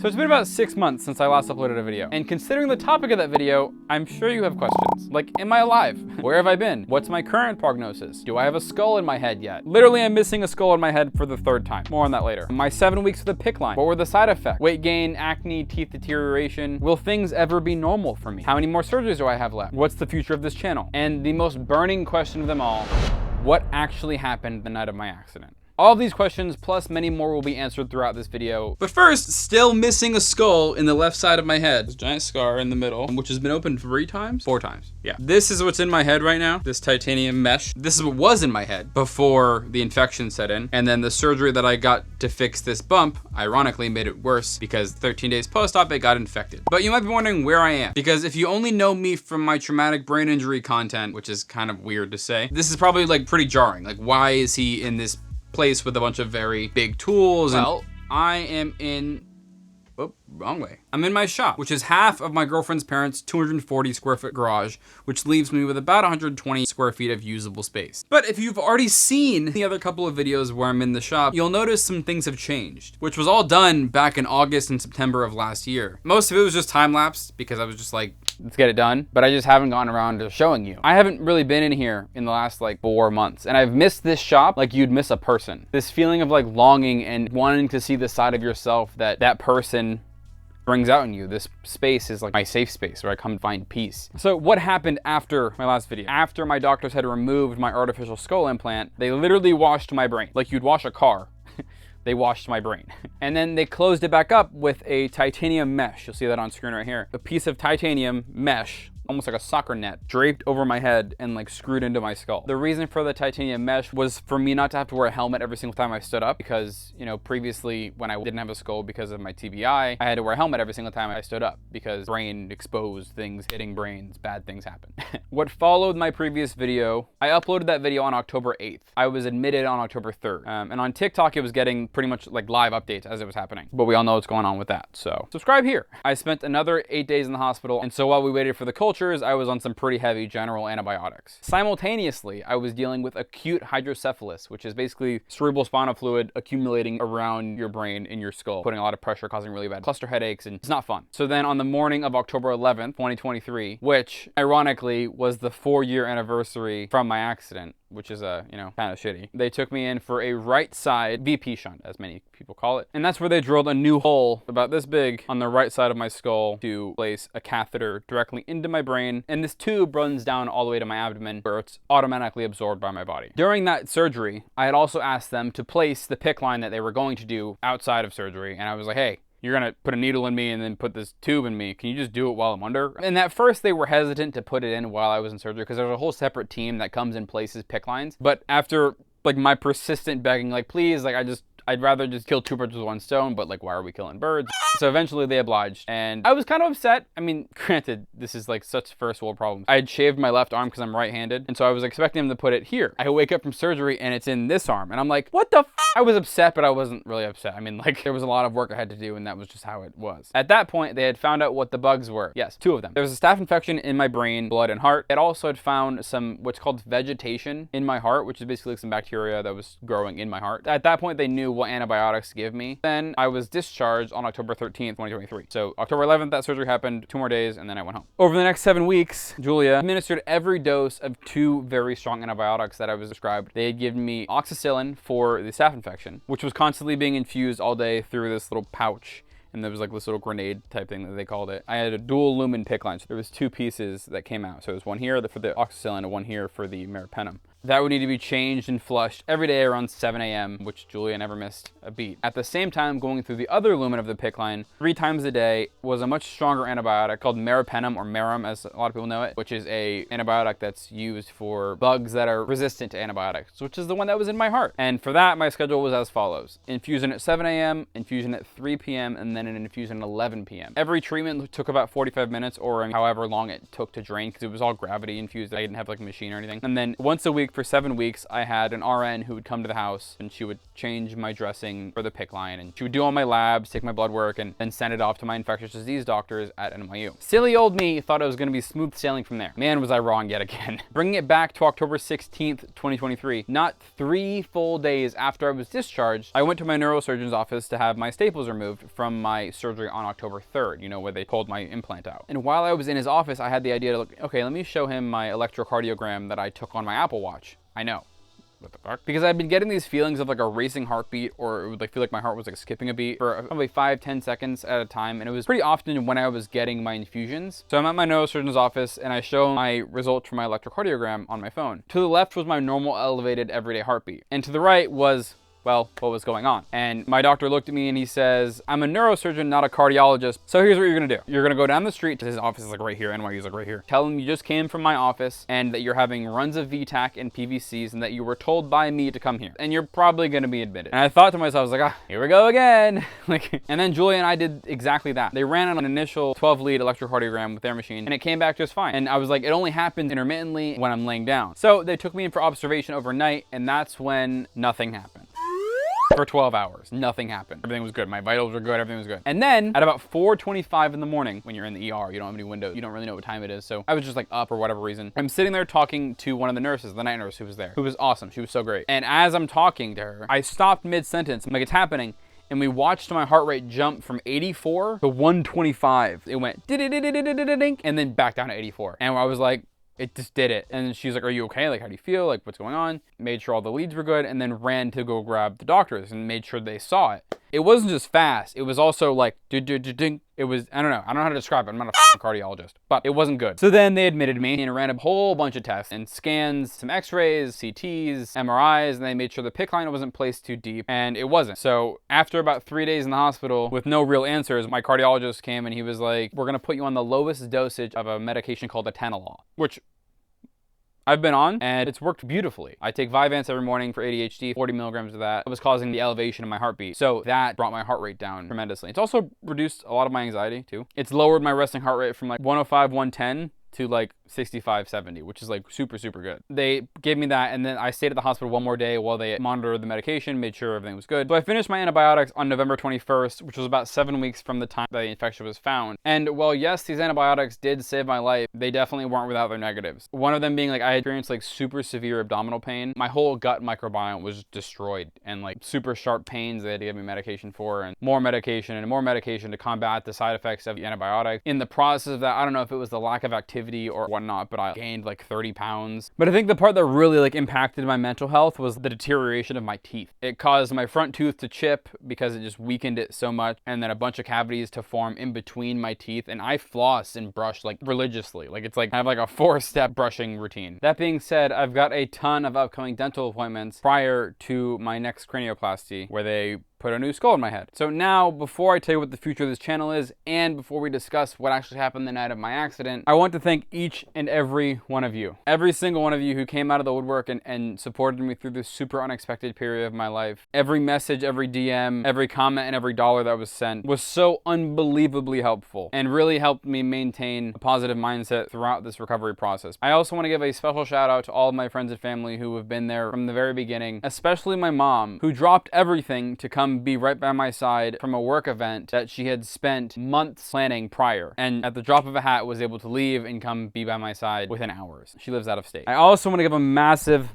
So it's been about 6 months since I last uploaded a video, and considering the topic of that video, I'm sure you have questions. Like, am I alive? Where have I been? What's my current prognosis? Do I have a skull in my head yet? Literally, I'm missing a skull in my head for the 3rd time. More on that later. My 7 weeks with a PICC line. What were the side effects? Weight gain, acne, teeth deterioration. Will things ever be normal for me? How many more surgeries do I have left? What's the future of this channel? And the most burning question of them all, what actually happened the night of my accident? All of these questions, plus many more, will be answered throughout this video. But first, still missing a skull in the left side of my head. This giant scar in the middle, which has been opened 3 times? 4 times, yeah. This is what's in my head right now, this titanium mesh. This is what was in my head before the infection set in. And then the surgery that I got to fix this bump, ironically, made it worse because 13 days post-op, it got infected. But you might be wondering where I am, because if you only know me from my traumatic brain injury content, which is kind of weird to say, this is probably like pretty jarring. Like, why is he in this place with a bunch of very big tools? Well, I am in, oh, wrong way. I'm in my shop, which is half of my girlfriend's parents' 240 square foot garage, which leaves me with about 120 square feet of usable space. But if you've already seen the other couple of videos where I'm in the shop, you'll notice some things have changed, which was all done back in August and September of last year. Most of it was just time-lapsed because I was just like, let's get it done. But I just haven't gone around to showing you. I haven't really been in here in the last like 4 months, and I've missed this shop like you'd miss a person. This feeling of like longing and wanting to see the side of yourself that that person brings out in you. This space is like my safe space where I come to find peace. So what happened after my last video? After my doctors had removed my artificial skull implant, they literally washed my brain like you'd wash a car. They washed my brain. And then they closed it back up with a titanium mesh. You'll see that on screen right here. A piece of titanium mesh, almost like a soccer net, draped over my head and like screwed into my skull. The reason for the titanium mesh was for me not to have to wear a helmet every single time I stood up, because, you know, previously when I didn't have a skull because of my TBI, I had to wear a helmet every single time I stood up because brain exposed, things hitting brains, bad things happen. What followed my previous video, I uploaded that video on October 8th. I was admitted on October 3rd. And on TikTok, it was getting pretty much like live updates as it was happening. But we all know what's going on with that, so subscribe here. I spent another 8 days in the hospital, and so while we waited for the cultures, I was on some pretty heavy general antibiotics. Simultaneously, I was dealing with acute hydrocephalus, which is basically cerebral spinal fluid accumulating around your brain in your skull, putting a lot of pressure, causing really bad cluster headaches, and it's not fun. So then on the morning of October 11th, 2023, which ironically was the 4-year anniversary from my accident, which is you know, kind of shitty, they took me in for a right side VP shunt, as many people call it. And that's where they drilled a new hole about this big on the right side of my skull to place a catheter directly into my brain. And this tube runs down all the way to my abdomen, where it's automatically absorbed by my body. During that surgery, I had also asked them to place the PICC line that they were going to do outside of surgery. And I was like, hey, you're gonna put a needle in me and then put this tube in me. Can you just do it while I'm under? And at first they were hesitant to put it in while I was in surgery because there's a whole separate team that comes and places PICC lines. But after like my persistent begging, like, please, like, I'd rather just kill 2 birds with 1 stone, but like, why are we killing birds? So eventually they obliged, and I was kind of upset. I mean, granted, this is like such first world problems. I had shaved my left arm because I'm right-handed, and so I was expecting them to put it here. I wake up from surgery and it's in this arm, and I'm like, what the f? I was upset, but I wasn't really upset. I mean, like, there was a lot of work I had to do, and that was just how it was. At that point, they had found out what the bugs were. Yes, 2 of them. There was a staph infection in my brain, blood, and heart. It also had found some what's called vegetation in my heart, which is basically some bacteria that was growing in my heart. At that point, they knew what antibiotics to give me. Then I was discharged on October 13th, 2023. So October 11th, that surgery happened, 2 more days, and then I went home. Over the next 7 weeks, Julia administered every dose of 2 very strong antibiotics that I was prescribed. They had given me oxacillin for the staph infection, which was constantly being infused all day through this little pouch. And there was like this little grenade type thing that they called it. I had a dual lumen PICC line, so there was 2 pieces that came out. So it was one here for the oxacillin and one here for the meropenem. That would need to be changed and flushed every day around 7 a.m., which Julia never missed a beat. At the same time, going through the other lumen of the PICC line 3 times a day was a much stronger antibiotic called meropenem, or merum as a lot of people know it, which is a antibiotic that's used for bugs that are resistant to antibiotics, which is the one that was in my heart. And for that, my schedule was as follows: infusion at 7 a.m., infusion at 3 p.m., and then an infusion at 11 p.m. Every treatment took about 45 minutes, or however long it took to drain, because it was all gravity infused. I didn't have like a machine or anything. And then once a week, week for 7 weeks, I had an RN who would come to the house and she would change my dressing for the PICC line, and she would do all my labs, take my blood work, and then send it off to my infectious disease doctors at NYU. Silly old me thought it was going to be smooth sailing from there. Man, was I wrong yet again. Bringing it back to October 16th, 2023, not 3 full days after I was discharged, I went to my neurosurgeon's office to have my staples removed from my surgery on October 3rd, you know, where they pulled my implant out. And while I was in his office, I had the idea to look, okay, let me show him my electrocardiogram that I took on my Apple Watch. I know. What the fuck? Because I've been getting these feelings of like a racing heartbeat, or it would like feel like my heart was like skipping a beat for probably 5-10 seconds at a time, and it was pretty often when I was getting my infusions. So I'm at my neurosurgeon's office and I show my results from my electrocardiogram on my phone. To the left was my normal elevated everyday heartbeat, and to the right was, well, what was going on? And my doctor looked at me and he says, I'm a neurosurgeon, not a cardiologist. So here's what you're gonna do. You're gonna go down the street to his office, is like right here, NYU's like right here. Tell him you just came from my office and that you're having runs of VTAC and PVCs and that you were told by me to come here. And you're probably gonna be admitted. And I thought to myself, I was like, here we go again. And then Julia and I did exactly that. They ran an initial 12-lead electrocardiogram with their machine and it came back just fine. And I was like, it only happens intermittently when I'm laying down. So they took me in for observation overnight, and that's when nothing happened. For 12 hours, nothing happened. Everything was good. My vitals were good. Everything was good. And then at about 4:25 in the morning, when you're in the ER, you don't have any windows. You don't really know what time it is. So I was just like up for whatever reason. I'm sitting there talking to one of the nurses, the night nurse who was there, who was awesome. She was so great. And as I'm talking to her, I stopped mid-sentence. I'm like, it's happening. And we watched my heart rate jump from 84 to 125. It went ding, and then back down to 84. And I was like, it just did it. And she's like, are you okay? Like, how do you feel? Like, what's going on? Made sure all the leads were good, and then ran to go grab the doctors and made sure they saw it. It wasn't just fast. It was also like, ding. It was, I don't know how to describe it. I'm not a cardiologist, but it wasn't good. So then they admitted me and ran a whole bunch of tests and scans, some x-rays, CTs, MRIs, and they made sure the PICC line wasn't placed too deep, and it wasn't. So after about 3 days in the hospital with no real answers, my cardiologist came and he was like, we're gonna put you on the lowest dosage of a medication called atenolol, which I've been on, and it's worked beautifully. I take Vyvanse every morning for ADHD, 40 milligrams of that. It was causing the elevation of my heartbeat. So that brought my heart rate down tremendously. It's also reduced a lot of my anxiety too. It's lowered my resting heart rate from like 105, 110 to like 65, 70, which is like super, super good. They gave me that, and then I stayed at the hospital one more day while they monitored the medication, made sure everything was good. So I finished my antibiotics on November 21st, which was about 7 weeks from the time the infection was found. And while yes, these antibiotics did save my life, they definitely weren't without their negatives. One of them being like I experienced like super severe abdominal pain. My whole gut microbiome was destroyed, and like super sharp pains they had to give me medication for, and more medication to combat the side effects of the antibiotic. In the process of that, I don't know if it was the lack of activity or whatnot, but I gained like 30 pounds. But I think the part that really like impacted my mental health was the deterioration of my teeth. It caused my front tooth to chip because it just weakened it so much, and then a bunch of cavities to form in between my teeth. And I floss and brush like religiously. Like it's like I have like a 4-step brushing routine. That being said, I've got a ton of upcoming dental appointments prior to my next cranioplasty where they put a new skull in my head. So now, before I tell you what the future of this channel is, and before we discuss what actually happened the night of my accident, I want to thank each and every one of you. Every single one of you who came out of the woodwork and supported me through this super unexpected period of my life. Every message, every DM, every comment, and every dollar that was sent was so unbelievably helpful and really helped me maintain a positive mindset throughout this recovery process. I also want to give a special shout out to all of my friends and family who have been there from the very beginning, especially my mom, who dropped everything to come be right by my side from a work event that she had spent months planning prior, and at the drop of a hat was able to leave and come be by my side within hours. She lives out of state. I also want to give a massive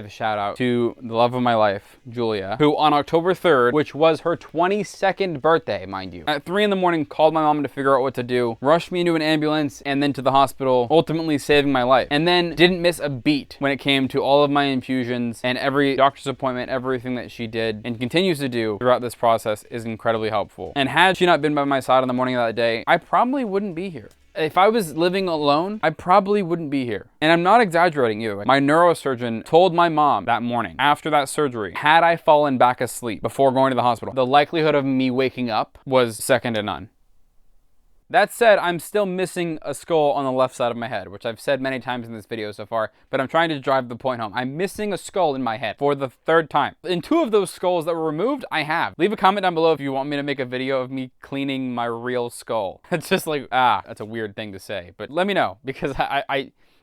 shout out to the love of my life, Julia, who on October 3rd, which was her 22nd birthday, mind you, at 3 in the morning called my mom to figure out what to do, rushed me into an ambulance and then to the hospital, ultimately saving my life, and then didn't miss a beat when it came to all of my infusions and every doctor's appointment, everything that she did and continues to do throughout this process is incredibly helpful. And had she not been by my side on the morning of that day, I probably wouldn't be here. If I was living alone, I probably wouldn't be here. And I'm not exaggerating either. My neurosurgeon told my mom that morning after that surgery, had I fallen back asleep before going to the hospital, the likelihood of me waking up was second to none. That said, I'm still missing a skull on the left side of my head, which I've said many times in this video so far, but I'm trying to drive the point home. I'm missing a skull in my head for the 3rd time. In 2 of those skulls that were removed, I have. Leave a comment down below if you want me to make a video of me cleaning my real skull. It's just like, that's a weird thing to say, but let me know, because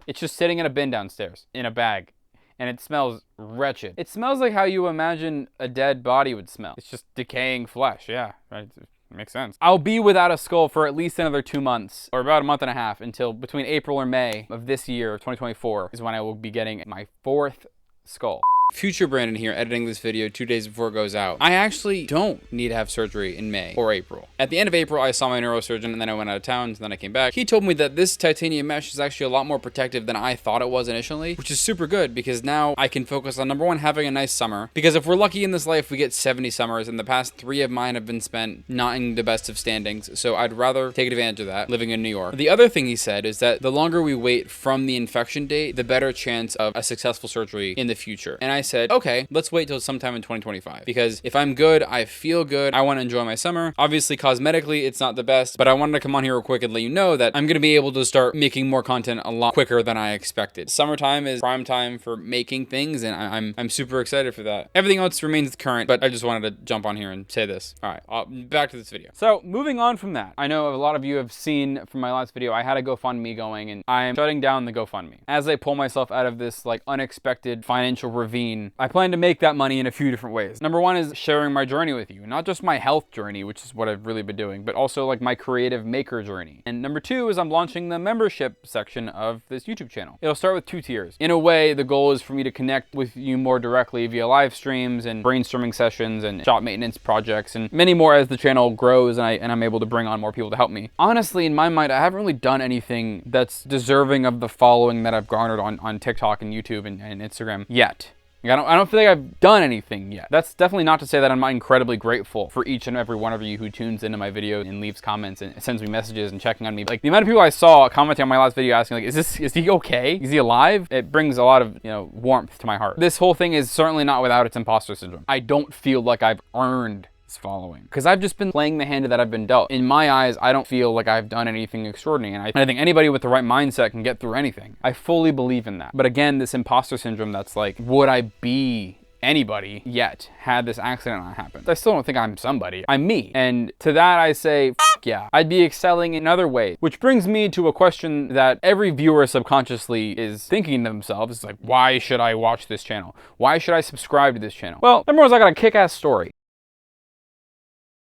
it's just sitting in a bin downstairs in a bag. and it smells wretched. It smells like how you imagine a dead body would smell. It's just decaying flesh. Yeah, right. Makes sense. I'll be without a skull for at least another 2 months, or about a month and a half, until between April or May of this year, 2024, is when I will be getting my 4th skull. Future Brandon here, editing this video 2 days before it goes out. I actually don't need to have surgery in May or April. At the end of April, I saw my neurosurgeon, and then I went out of town, and then I came back. He told me that this titanium mesh is actually a lot more protective than I thought it was initially, which is super good because now I can focus on, number one, having a nice summer. Because if we're lucky in this life, we get 70 summers, and the past 3 of mine have been spent not in the best of standings, so I'd rather take advantage of that, living in New York. The other thing he said is that the longer we wait from the infection date, the better chance of a successful surgery in the future. And I said, okay, let's wait till sometime in 2025, because if I'm good, I feel good, I want to enjoy my summer. Obviously, cosmetically, it's not the best, but I wanted to come on here real quick and let you know that I'm going to be able to start making more content a lot quicker than I expected. Summertime is prime time for making things, and I'm super excited for that. Everything else remains current, but I just wanted to jump on here and say this. All right, back to this video. So moving on from that, I know a lot of you have seen from my last video, I had a GoFundMe going, and I'm shutting down the GoFundMe. As I pull myself out of this like unexpected financial ravine, I plan to make that money in a few different ways. Number one is sharing my journey with you, not just my health journey, which is what I've really been doing, but also like my creative maker journey. And number two is I'm launching the membership section of this YouTube channel. It'll start with 2 tiers. In a way, the goal is for me to connect with you more directly via live streams and brainstorming sessions and shop maintenance projects and many more as the channel grows and I'm able to bring on more people to help me. Honestly, in my mind, I haven't really done anything that's deserving of the following that I've garnered on TikTok and YouTube and Instagram yet. I don't feel like I've done anything yet. That's definitely not to say that I'm not incredibly grateful for each and every one of you who tunes into my video and leaves comments and sends me messages and checking on me. Like the amount of people I saw commenting on my last video asking like, is he okay? Is he alive? It brings a lot of, warmth to my heart. This whole thing is certainly not without its imposter syndrome. I don't feel like I've earned following because I've just been playing the hand that I've been dealt. In my eyes, I don't feel like I've done anything extraordinary, and I think anybody with the right mindset can get through anything. I fully believe in that. But again, this imposter syndrome that's like, would I be anybody yet had this accident not happened? I still don't think I'm somebody. I'm me. And to that I say, yeah, I'd be excelling in other ways. Which brings me to a question that every viewer subconsciously is thinking to themselves. It's like, why should I watch this channel? Why should I subscribe to this channel? Well, number one is I got a kick-ass story.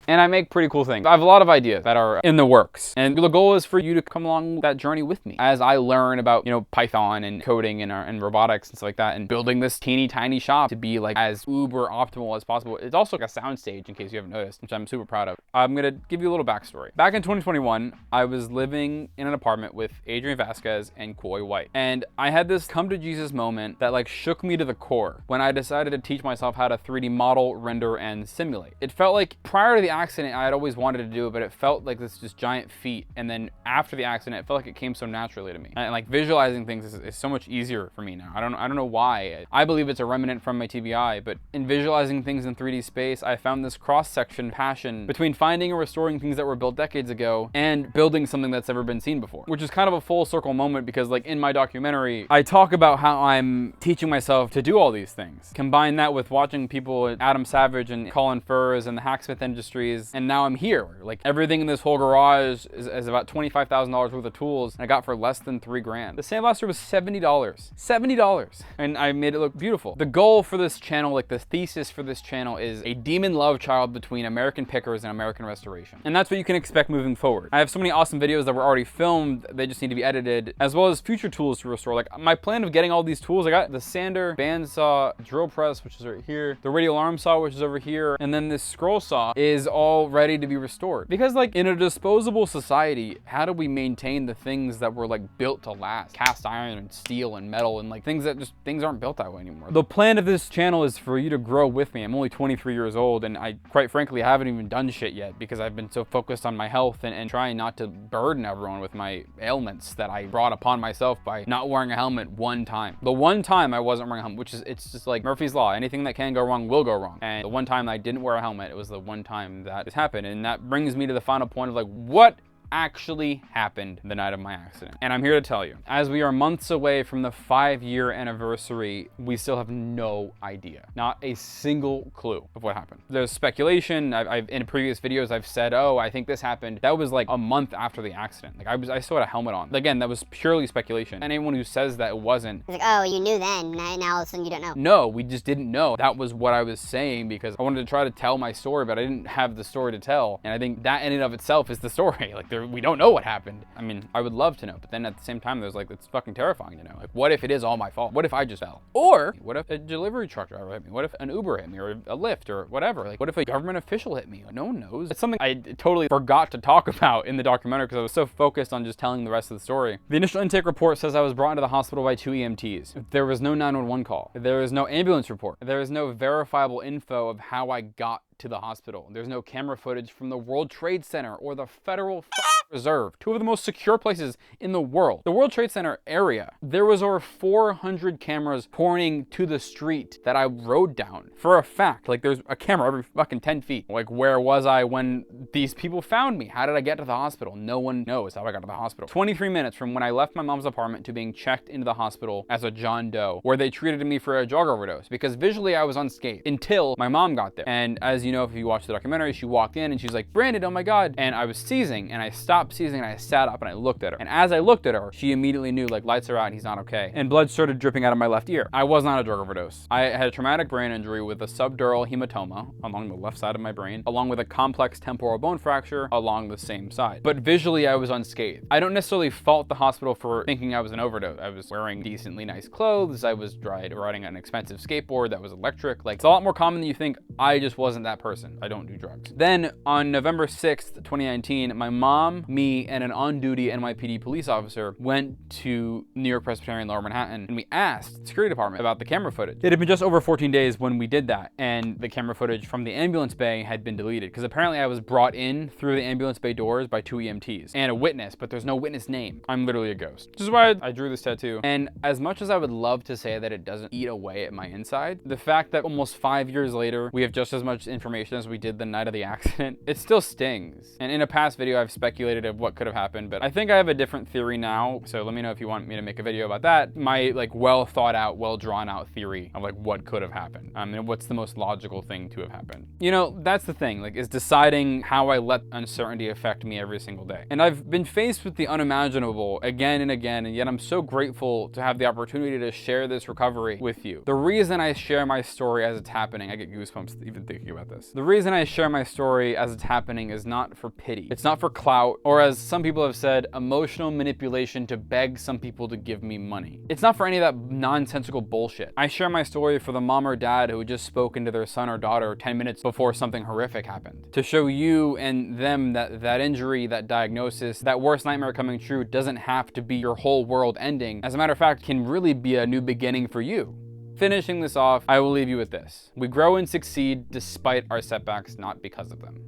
And I make pretty cool things. I have a lot of ideas that are in the works. And the goal is for you to come along that journey with me as I learn about, Python and coding and robotics and stuff like that, and building this teeny tiny shop to be like as uber optimal as possible. It's also like a soundstage in case you haven't noticed, which I'm super proud of. I'm gonna give you a little backstory. Back in 2021, I was living in an apartment with Adrian Vasquez and Koi White. And I had this come to Jesus moment that like shook me to the core when I decided to teach myself how to 3D model, render, and simulate. It felt like prior to the accident, I had always wanted to do it, but it felt like this just giant feat. And then after the accident, it felt like it came so naturally to me. And like visualizing things is so much easier for me now. I don't know why. I believe it's a remnant from my TBI, but in visualizing things in 3D space, I found this cross-section passion between finding and restoring things that were built decades ago and building something that's never been seen before, which is kind of a full circle moment because like in my documentary, I talk about how I'm teaching myself to do all these things. Combine that with watching people, Adam Savage and Colin Furze and the Hacksmith Industries, and now I'm here. Like everything in this whole garage is about $25,000 worth of tools, and I got for less than $3 grand. The sandblaster was $70. $70. And I made it look beautiful. The goal for this channel, like the thesis for this channel, is a demon love child between American pickers and American restoration. And that's what you can expect moving forward. I have so many awesome videos that were already filmed, they just need to be edited, as well as future tools to restore. Like my plan of getting all these tools, I got the sander, bandsaw, drill press, which is right here, the radial arm saw, which is over here, and then this scroll saw is all ready to be restored. Because like in a disposable society, how do we maintain the things that were like built to last? Cast iron and steel and metal and like things aren't built that way anymore. The plan of this channel is for you to grow with me. I'm only 23 years old, and I quite frankly haven't even done shit yet because I've been so focused on my health and trying not to burden everyone with my ailments that I brought upon myself by not wearing a helmet one time. The one time I wasn't wearing a helmet, it's just like Murphy's Law. Anything that can go wrong will go wrong. And the one time I didn't wear a helmet, it was the one time that this happened. And that brings me to the final point of like, what actually happened the night of my accident. And I'm here to tell you, as we are months away from the 5-year anniversary, we still have no idea. Not a single clue of what happened. There's speculation. I've in previous videos, I've said, oh, I think this happened. That was like a month after the accident. Like I still had a helmet on. Again, that was purely speculation. And anyone who says that it wasn't. It's like, oh, you knew then, now all of a sudden you don't know. No, we just didn't know. That was what I was saying because I wanted to try to tell my story, but I didn't have the story to tell. And I think that in and of itself is the story. Like we don't know what happened. I mean, I would love to know, but then at the same time, there's like, it's fucking terrifying to know. Like, what if it is all my fault? What if I just fell? Or what if a delivery truck driver hit me? What if an Uber hit me or a Lyft or whatever? Like, what if a government official hit me? Like, no one knows. It's something I totally forgot to talk about in the documentary because I was so focused on just telling the rest of the story. The initial intake report says I was brought into the hospital by 2 EMTs. There was no 911 call. There is no ambulance report. There is no verifiable info of how I got to the hospital. There's no camera footage from the World Trade Center or the Federal Reserve, two of the most secure places in the world. The World Trade Center area, there was over 400 cameras pointing to the street that I rode down. For a fact, like there's a camera every fucking 10 feet. Like, where was I when these people found me? How did I get to the hospital? No one knows how I got to the hospital. 23 minutes from when I left my mom's apartment to being checked into the hospital as a John Doe, where they treated me for a drug overdose, because visually I was unscathed until my mom got there. And as you know, if you watch the documentary, she walked in and she's like, Brandon, oh my God. And I was seizing and I stopped seizing and I sat up and I looked at her. And as I looked at her, she immediately knew, like, lights are out and he's not okay. And blood started dripping out of my left ear. I was not a drug overdose. I had a traumatic brain injury with a subdural hematoma along the left side of my brain, along with a complex temporal bone fracture along the same side. But visually, I was unscathed. I don't necessarily fault the hospital for thinking I was an overdose. I was wearing decently nice clothes. I was riding an expensive skateboard that was electric. Like, it's a lot more common than you think. I just wasn't that person. I don't do drugs. Then on November 6th, 2019, my mom, me, and an on-duty NYPD police officer went to New York Presbyterian Lower Manhattan, and we asked the security department about the camera footage. It had been just over 14 days when we did that, and the camera footage from the ambulance bay had been deleted because apparently I was brought in through the ambulance bay doors by 2 EMTs and a witness, but there's no witness name. I'm literally a ghost. Which is why I drew this tattoo. And as much as I would love to say that it doesn't eat away at my inside, the fact that almost 5 years later, we have just as much information as we did the night of the accident, it still stings. And in a past video, I've speculated of what could have happened, but I think I have a different theory now. So let me know if you want me to make a video about that. My like well thought out, well drawn out theory of like what could have happened. And what's the most logical thing to have happened. You know, that's the thing, like, is deciding how I let uncertainty affect me every single day. And I've been faced with the unimaginable again and again, and yet I'm so grateful to have the opportunity to share this recovery with you. The reason I share my story as it's happening, I get goosebumps even thinking about this. The reason I share my story as it's happening is not for pity. It's not for clout, or as some people have said, emotional manipulation to beg some people to give me money. It's not for any of that nonsensical bullshit. I share my story for the mom or dad who just spoke into their son or daughter 10 minutes before something horrific happened. To show you and them that that injury, that diagnosis, that worst nightmare coming true doesn't have to be your whole world ending. As a matter of fact, can really be a new beginning for you. Finishing this off, I will leave you with this. We grow and succeed despite our setbacks, not because of them.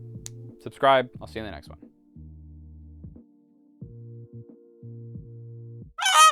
Subscribe. I'll see you in the next one.